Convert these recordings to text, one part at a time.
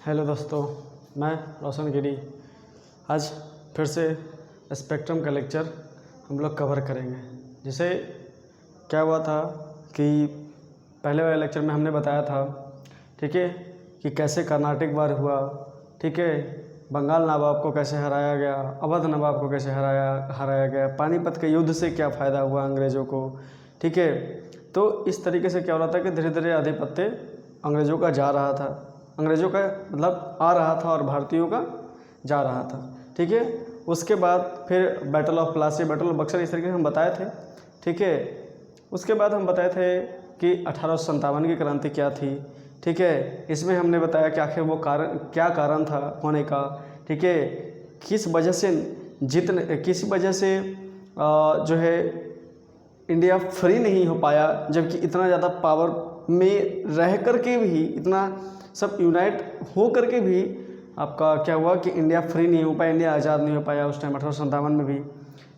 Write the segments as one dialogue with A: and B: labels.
A: Hello दोस्तों, मैं रोशन गिरी आज फिर से स्पेक्ट्रम का लेक्चर हम लोग कवर करेंगे। जैसे क्या हुआ था कि पहले वाले लेक्चर में हमने बताया था, ठीक है, कि कैसे कर्नाटक वार हुआ, ठीक है, बंगाल नवाब को कैसे हराया गया, अवध नवाब को कैसे हराया गया, पानीपत के युद्ध से क्या फ़ायदा हुआ अंग्रेज़ों को, ठीक है। तो इस तरीके से क्या हो रहा था कि धीरे धीरे आधिपत्य अंग्रेज़ों का जा रहा था, अंग्रेज़ों का मतलब आ रहा था और भारतीयों का जा रहा था, ठीक है। उसके बाद फिर battle of Plassey, battle of Buxar, इस तरीके से हम बताए थे, ठीक है। उसके बाद हम बताए थे कि 1857 की क्रांति क्या थी, ठीक है। इसमें हमने बताया कि आखिर वो क्या कारण था होने का, ठीक है, किस वजह से जो है इंडिया फ्री नहीं हो पाया, जबकि इतना ज़्यादा पावर में रह कर के भी, इतना सब यूनाइट हो करके भी आपका क्या हुआ कि इंडिया फ्री नहीं हो पाया, इंडिया आज़ाद नहीं हो पाया उस टाइम 1857 में भी,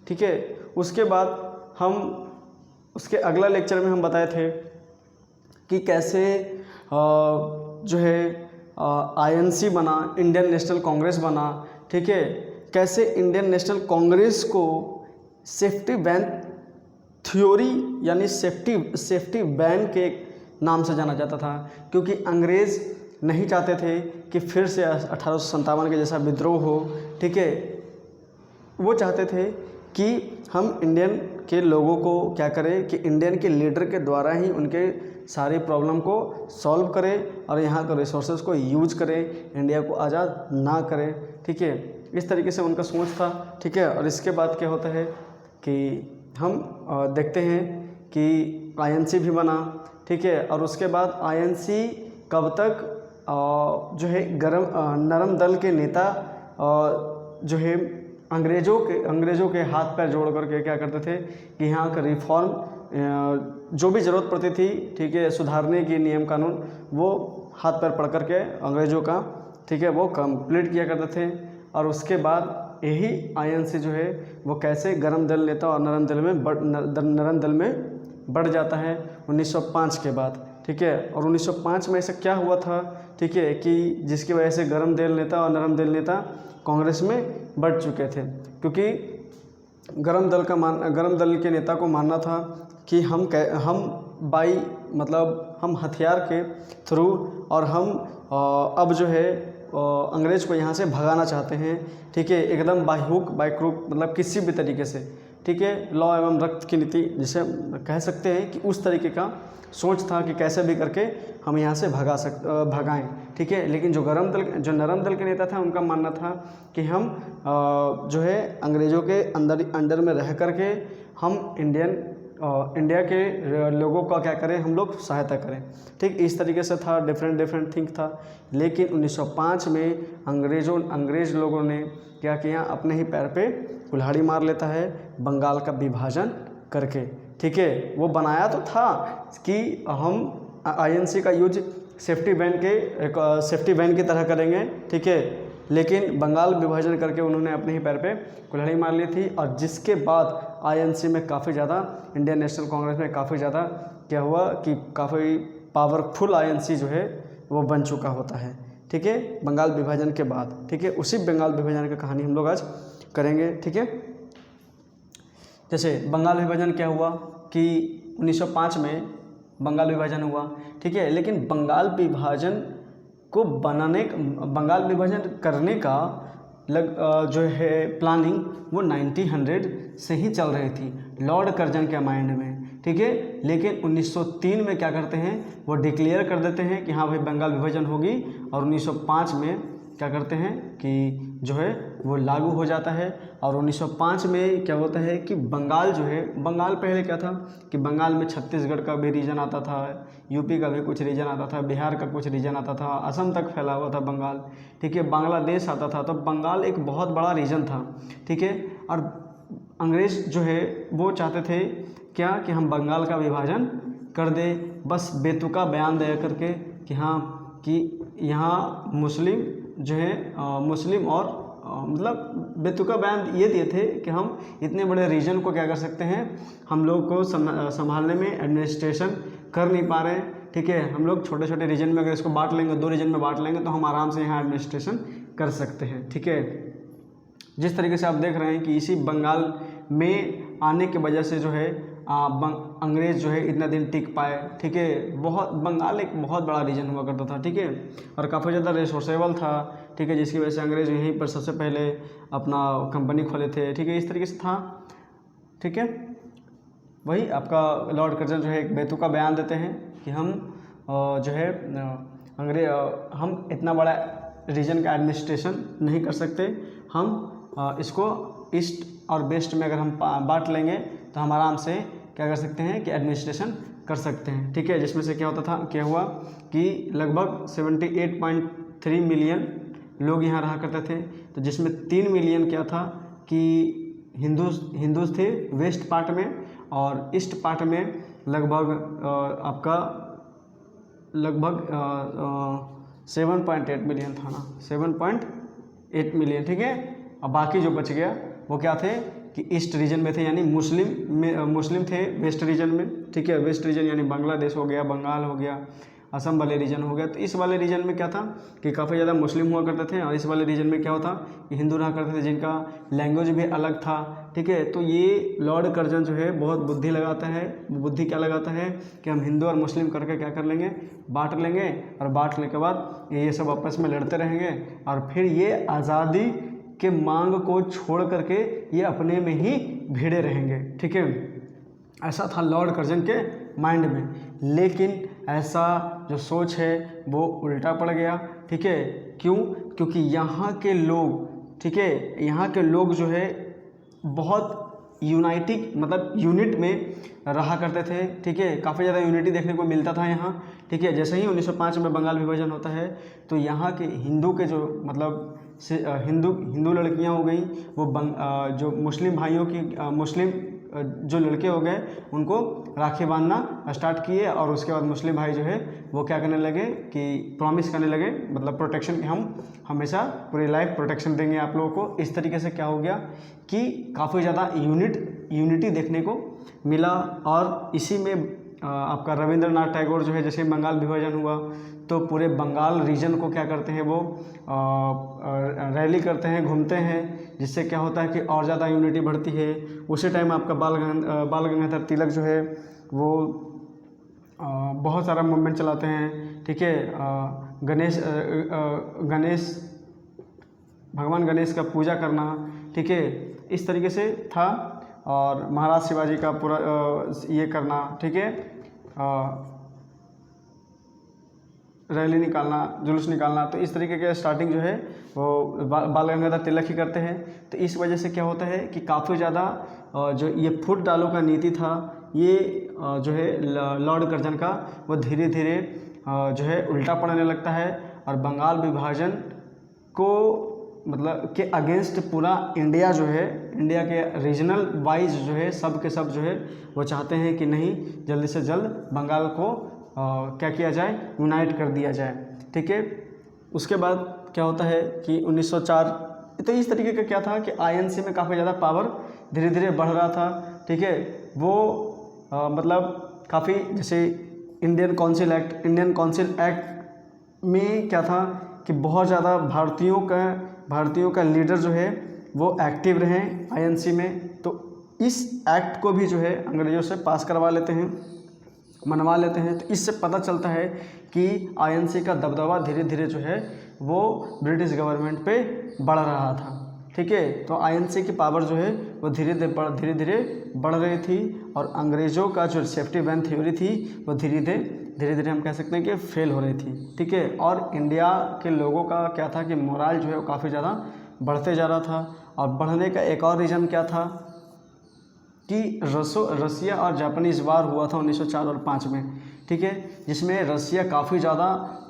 A: ठीक है। उसके बाद हम उसके अगला लेक्चर में हम बताए थे कि कैसे जो है INC बना, इंडियन नेशनल कांग्रेस बना, ठीक है। कैसे इंडियन नेशनल कांग्रेस को सेफ्टी वैन थ्योरी यानी सेफ्टी वैन के नाम से जाना जाता था, क्योंकि अंग्रेज़ नहीं चाहते थे कि फिर से 1857 के जैसा विद्रोह हो, ठीक है। वो चाहते थे कि हम इंडियन के लोगों को क्या करें कि इंडियन के लीडर के द्वारा ही उनके सारी प्रॉब्लम को सॉल्व करें और यहाँ के रिसोर्सेज को यूज करें, इंडिया को आज़ाद ना करें, ठीक है। इस तरीके से उनका सोच था, ठीक है। और इसके बाद क्या होता है कि हम देखते हैं कि INC भी बना, ठीक है। और उसके बाद INC कब तक जो है नरम दल के नेता जो है अंग्रेज़ों के हाथ पैर जोड़ करके क्या करते थे कि यहाँ का रिफॉर्म जो भी ज़रूरत पड़ती थी, ठीक है, सुधारने की नियम कानून, वो हाथ पैर पड़ करके अंग्रेज़ों का, ठीक है, वो कंप्लीट किया करते थे। और उसके बाद यही INC जो है वो कैसे नरम दल में बढ़ जाता है 1905 के बाद, ठीक है। और 1905 में ऐसा क्या हुआ था, ठीक है, कि जिसकी वजह से नरम दल नेता कांग्रेस में बढ़ चुके थे, क्योंकि गरम दल के नेता को मानना था कि हम हम हथियार के थ्रू और हम अब जो है अंग्रेज़ को यहाँ से भगाना चाहते हैं, ठीक है, एकदम बाय हुक बाय क्रुक, मतलब किसी भी तरीके से, ठीक है, लॉ एवं रक्त की नीति जिसे कह सकते हैं कि उस तरीके का सोच था कि कैसे भी करके हम यहाँ से भगाएं, ठीक है। लेकिन जो नरम दल के नेता था उनका मानना था कि हम जो है अंग्रेज़ों के अंडर में रह करके हम इंडिया के लोगों का क्या करें, हम लोग सहायता करें, ठीक। इस तरीके से था, डिफरेंट थिंक था। लेकिन 1905 में अंग्रेज़ लोगों ने क्या किया, अपने ही पैर पे कुल्हाड़ी मार लेता है बंगाल का विभाजन करके, ठीक है। वो बनाया तो था कि हम INC का यूज सेफ्टी वैन की तरह करेंगे, ठीक है, लेकिन बंगाल विभाजन करके उन्होंने अपने ही पैर पे कुल्हाड़ी मार ली थी। और जिसके बाद INC में काफ़ी ज़्यादा, इंडियन नेशनल कांग्रेस में काफ़ी ज़्यादा क्या हुआ कि काफ़ी पावरफुल INC जो है वो बन चुका होता है, ठीक है, बंगाल विभाजन के बाद, ठीक है। उसी बंगाल विभाजन की कहानी हम लोग आज करेंगे, ठीक है। जैसे बंगाल विभाजन क्या हुआ कि 1905 में बंगाल विभाजन हुआ, ठीक है। लेकिन बंगाल विभाजन करने का जो है प्लानिंग वो 1900 से ही चल रही थी लॉर्ड कर्जन के माइंड में, ठीक है। लेकिन 1903 में क्या करते हैं, वो डिक्लेयर कर देते हैं कि हाँ भाई बंगाल विभाजन होगी। और 1905 में क्या करते हैं कि जो है वो लागू हो जाता है। और 1905 में क्या होता है कि बंगाल जो है, बंगाल पहले क्या था कि बंगाल में छत्तीसगढ़ का भी रीजन आता था, यूपी का भी कुछ रीजन आता था, बिहार का कुछ रीजन आता था, असम तक फैला हुआ था बंगाल, ठीक है, बांग्लादेश आता था। तो बंगाल एक बहुत बड़ा रीजन था, ठीक है। और अंग्रेज़ जो है वो चाहते थे क्या कि हम बंगाल का विभाजन कर दें, बस बेतुका बयान दे करके कि हाँ कि यहाँ मुस्लिम जो है मुस्लिम और मतलब बेतुका बयान ये दिए थे कि हम इतने बड़े रीजन को क्या कर सकते हैं, हम लोग को संभालने में एडमिनिस्ट्रेशन कर नहीं पा रहे हैं, ठीक है। हम लोग छोटे छोटे रीजन में अगर इसको बांट लेंगे, 2 रीजन में बांट लेंगे तो हम आराम से यहाँ एडमिनिस्ट्रेशन कर सकते हैं, ठीक है। जिस तरीके से आप देख रहे हैं कि इसी बंगाल में आने की वजह से जो है अंग्रेज़ जो है इतना दिन टिक पाए, ठीक है। बहुत बंगाल एक बहुत बड़ा रीजन हुआ करता था, ठीक है, और काफ़ी ज़्यादा रिसोर्सेबल था, ठीक है, जिसकी वजह से अंग्रेज़ यहीं पर सबसे पहले अपना कंपनी खोले थे, ठीक है, इस तरीके से था, ठीक है। वही आपका लॉर्ड कर्जन जो है एक बेतुका बयान देते हैं कि हम जो है हम इतना बड़ा रीजन का एडमिनिस्ट्रेशन नहीं कर सकते, हम इसको ईस्ट और वेस्ट में अगर हम बांट लेंगे तो हम आराम से क्या कर सकते हैं कि एडमिनिस्ट्रेशन कर सकते हैं, ठीक है। जिसमें से क्या हुआ कि लगभग 78.3 मिलियन लोग यहाँ रहा करते थे, तो जिसमें 3 मिलियन क्या था कि हिंदूज थे वेस्ट पार्ट में, और ईस्ट पार्ट में लगभग आपका लगभग 7.8 मिलियन था ना, 7.8 मिलियन, ठीक है। अब बाकी जो बच गया वो क्या थे कि ईस्ट रीजन में थे, यानी मुस्लिम थे वेस्ट रीजन में, ठीक है। वेस्ट रीजन यानी बांग्लादेश हो गया, बंगाल हो गया, असम वाले रीजन हो गया। तो इस वाले रीजन में क्या था कि काफ़ी ज़्यादा मुस्लिम हुआ करते थे, और इस वाले रीजन में क्या होता कि हिंदू रहा करते थे जिनका लैंग्वेज भी अलग था, ठीक है। तो ये लॉर्ड कर्जन जो है बहुत बुद्धि लगाता है। बुद्धि क्या लगाता है कि हम हिंदू और मुस्लिम करके क्या कर लेंगे, बांट लेंगे, और बांटने के बाद ये सब आपस में लड़ते रहेंगे, और फिर ये आज़ादी के मांग को छोड़ करके ये अपने में ही भिड़े रहेंगे, ठीक है। ऐसा था लॉर्ड कर्जन के माइंड में, लेकिन ऐसा जो सोच है वो उल्टा पड़ गया, ठीक है। क्यों? क्योंकि यहाँ के लोग, ठीक है, यहाँ के लोग जो है बहुत मतलब यूनिट में रहा करते थे, ठीक है। काफ़ी ज़्यादा यूनिटी देखने को मिलता था यहाँ, ठीक है। जैसे ही 1905 में बंगाल विभाजन होता है तो यहाँ के हिंदू के जो मतलब हिंदू लड़कियाँ हो गई, वो जो मुस्लिम भाइयों की मुस्लिम जो लड़के हो गए उनको राखी बांधना स्टार्ट किए, और उसके बाद मुस्लिम भाई जो है वो क्या करने लगे कि प्रॉमिस करने लगे, मतलब प्रोटेक्शन की, हम हमेशा पूरी लाइफ प्रोटेक्शन देंगे आप लोगों को। इस तरीके से क्या हो गया कि काफ़ी ज़्यादा यूनिटी देखने को मिला। और इसी में आपका रविंद्रनाथ टैगोर जो है, जैसे बंगाल विभाजन हुआ तो पूरे बंगाल रीजन को क्या करते हैं, वो रैली करते हैं, घूमते हैं, जिससे क्या होता है कि और ज़्यादा यूनिटी बढ़ती है। उसी टाइम आपका बाल गंगाधर तिलक जो है वो बहुत सारा मूवमेंट चलाते हैं, ठीक है। भगवान गणेश का पूजा करना, ठीक है, इस तरीके से था। और महाराज शिवाजी का पूरा ये करना, ठीक है, रैली निकालना, जुलूस निकालना। तो इस तरीके के स्टार्टिंग जो है वो बाल गंगाधर तिलक ही करते हैं। तो इस वजह से क्या होता है कि काफ़ी ज़्यादा जो ये फुट डालो का नीति था, ये जो है लॉर्ड कर्जन का, वो धीरे धीरे जो है उल्टा पड़ने लगता है, और बंगाल विभाजन को मतलब के अगेंस्ट पूरा इंडिया जो है, इंडिया के रीजनल वाइज जो है सब के सब जो है वो चाहते हैं कि नहीं, जल्दी से जल्द बंगाल को क्या किया जाए, यूनाइट कर दिया जाए, ठीक है। उसके बाद क्या होता है कि 1904, तो इस तरीके का क्या था कि आईएनसी में काफ़ी ज़्यादा पावर धीरे धीरे बढ़ रहा था, ठीक है। वो मतलब काफ़ी, जैसे इंडियन काउंसिल एक्ट में क्या था कि बहुत ज़्यादा भारतीयों का लीडर जो है वो एक्टिव रहे आईएनसी में। तो इस एक्ट को भी जो है अंग्रेज़ों से पास करवा लेते हैं, मनवा लेते हैं। तो इससे पता चलता है कि आईएनसी का दबदबा धीरे धीरे जो है वो ब्रिटिश गवर्नमेंट पे बढ़ रहा था, ठीक है। तो आईएनसी की पावर जो है वो धीरे धीरे बढ़ रही थी, और अंग्रेज़ों का जो सेफ्टी वैन थ्योरी थी वो धीरे धीरे हम कह सकते हैं कि फेल हो रही थी, ठीक है। और इंडिया के लोगों का क्या था कि मोराल जो है वो काफ़ी ज़्यादा बढ़ते जा रहा था। और बढ़ने का एक और रीज़न क्या था कि रसिया और जापानीज़ वार हुआ था 1904 और 5 में, ठीक है, जिसमें रसिया काफ़ी ज़्यादा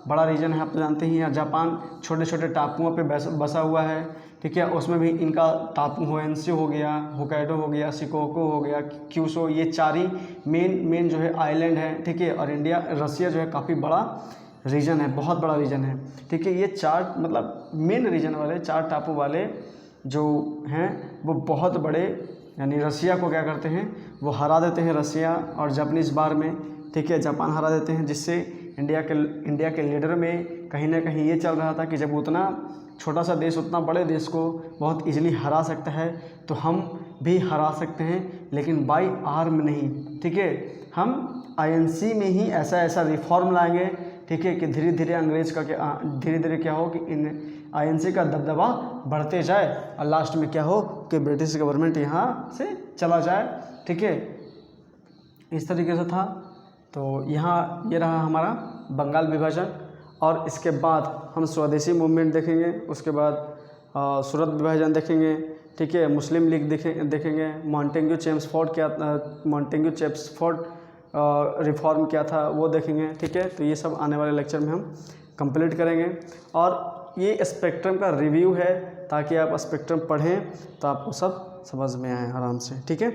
A: बड़ा रीजन है, आप तो जानते ही हैं। जापान छोटे छोटे टापुओं पे बसा हुआ है, ठीक है। उसमें भी इनका टापू होएंसी हो गया, होकाइडो हो गया, शिकोको हो गया, क्यूशो, ये 4 ही मेन जो है आइलैंड है, ठीक है। और रसिया जो है काफ़ी बड़ा रीजन है, बहुत बड़ा रीजन है, ठीक है। ये 4 मतलब मेन रीजन वाले 4 टापू वाले जो हैं वो बहुत बड़े, यानी रसिया को क्या करते हैं वो हरा देते हैं, रसिया और जापानीज़ वार में, ठीक है, जापान हरा देते हैं, जिससे इंडिया के लीडर में कहीं ना कहीं ये चल रहा था कि जब उतना छोटा सा देश उतना बड़े देश को बहुत इजीली हरा सकता है तो हम भी हरा सकते हैं, लेकिन बाई आर्म नहीं। ठीक है, हम आईएनसी में ही ऐसा रिफॉर्म लाएंगे, ठीक है, कि धीरे धीरे अंग्रेज का धीरे धीरे क्या हो कि इन आईएनसी का दबदबा बढ़ते जाए और लास्ट में क्या हो कि ब्रिटिश गवर्नमेंट यहाँ से चला जाए। ठीक है, इस तरीके से था। तो यहाँ ये रहा हमारा बंगाल विभाजन, और इसके बाद हम स्वदेशी मूवमेंट देखेंगे, उसके बाद सूरत विभाजन देखेंगे। ठीक है, मुस्लिम लीग देखेंगे, मॉन्टेग्यू चेम्सफोर्ड रिफॉर्म क्या था वो देखेंगे। ठीक है, तो ये सब आने वाले लेक्चर में हम कंप्लीट करेंगे। और ये स्पेक्ट्रम का रिव्यू है, ताकि आप स्पेक्ट्रम पढ़ें तो आपको सब समझ में आए आराम से। ठीक है।